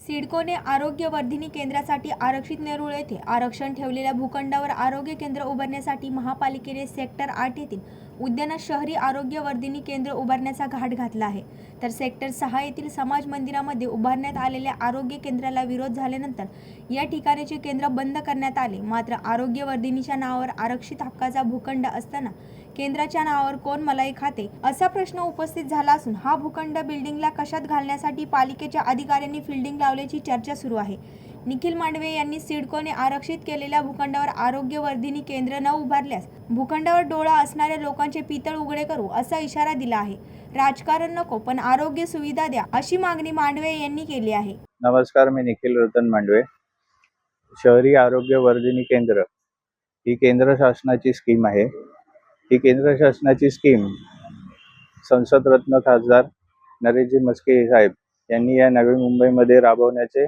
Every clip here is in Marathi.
सिडकोने आरोग्यवर्धिनी केंद्रासाठी आरक्षित नेरूळ येथे आरक्षण ठेवलेल्या भूखंडावर आरोग्य केंद्र उभारण्यासाठी महापालिकेने सेक्टर 8 येथील उद्यानात शहरी आरोग्यवर्धिनी केंद्र उभारण्याचा घाट घातला आहे. तर सेक्टर 6 येथील समाज मंदिरामध्ये उभारण्यात आलेल्या आरोग्य केंद्राला विरोध झाल्यानंतर या ठिकाणचे केंद्र बंद करण्यात आले. मात्र आरोग्यवर्धिनीच्या नावावर आरक्षित हक्काचा भूखंड असताना केंद्राच्या नावावर कोण मलाई खाते असा प्रश्न उपस्थित झाला असून हा भूखंड बिल्डिंगला कशात घालण्यासाठी पालिकेच्या अधिकाऱ्यांनी फिल्डिंग लावल्याची चर्चा सुरू आहे. निखिल मांडवे यांनी सिडकोने आरक्षित केलेल्या भूखंडावर आरोग्यवर्धिनी केंद्र न उभारल्यास भूखंडावर डोळा असणाऱ्या लोकांचे पितळ उघडे करू असा इशारा दिला आहे. राजकारण नको पण आरोग्य सुविधा द्या अशी मागणी मांडवे यांनी केली आहे. नमस्कार, मी निखिल रतन मांडवे. शहरी आरोग्यवर्धिनी केंद्र ही केंद्र शासनाची स्कीम आहे. ही केंद्र शासनाची स्कीम संसदरत्न खासदार नरेशजी म्हस्के साहेब यांनी या नवी मुंबईमध्ये राबवण्याचे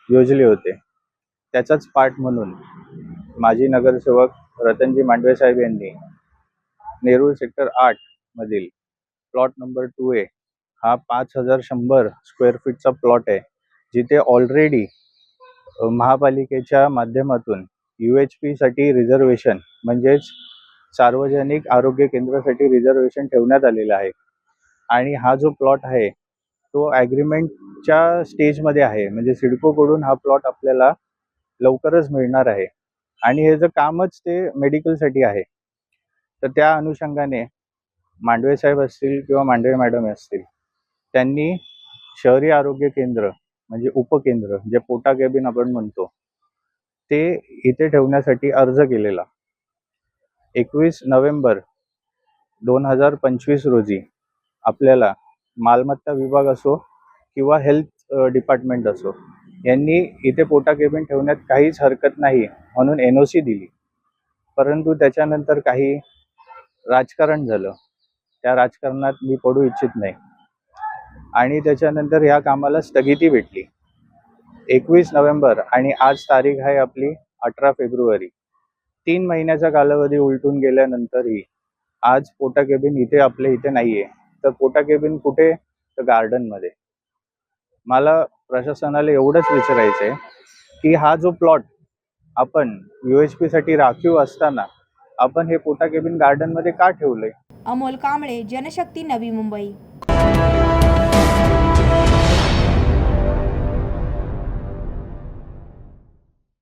योजले होते. त्याचाच पार्ट म्हणून माजी नगरसेवक रतनजी मांडवे साहेब यांनी नेरूळ सेक्टर 8 मधील प्लॉट नंबर 2A हा 5100 स्क्वेअर फीटचा प्लॉट आहे, जिथे ऑलरेडी महापालिकेच्या माध्यमातून UHP साठी रिझर्वेशन म्हणजेच सार्वजनिक आरोग्य केंद्रासाठी रिझर्वेशन ठेवण्यात आलेलं आहे. आणि हा जो प्लॉट आहे तो ॲग्रीमेंटच्या स्टेजमध्ये आहे, म्हणजे सिडकोकडून हा प्लॉट आपल्याला लवकरच मिळणार आहे. आणि हे जे कामच ते मेडिकलसाठी आहे. तर त्या अनुषंगाने मांडवे साहेब असतील किंवा मांडवे मॅडम असतील, त्यांनी शहरी आरोग्य केंद्र म्हणजे उपकेंद्र जे पोटा केबिन आपण म्हणतो ते इथे ठेवण्यासाठी अर्ज केलेला. 21 नोव्हेंबर 2025 रोजी आपल्याला मालमत्ता विभाग असो किंवा हेल्थ डिपार्टमेंट असो यांनी इथे पोटा केबिन ठेवण्यात काहीच हरकत नाही म्हणून NOC दिली. परंतु त्याच्यानंतर काही राजकारण झालं. त्या राजकारणात मी पडू इच्छित नाही आणि त्याच्यानंतर या कामाला स्थगिती भेटली. 21 नोव्हेंबर आणि आज तारीख आहे आपली 18 फेब्रुवारी. 3 महिन्याचा कालावधी उलटून गेल्यानंतरही आज पोटा केबिन इथे आपल्या इथे नाहीये. तर पोटा केबिन कुठे? तर गार्डनमध्ये. मला प्रशासनाला एवढंच विचारायचं आहे की हा जो प्लॉट आपण UHP साठी राखीव असताना आपण हे पोटा केबिन गार्डनमध्ये का ठेवलंय? अमोल कांबळे, जनशक्ती, नवी मुंबई.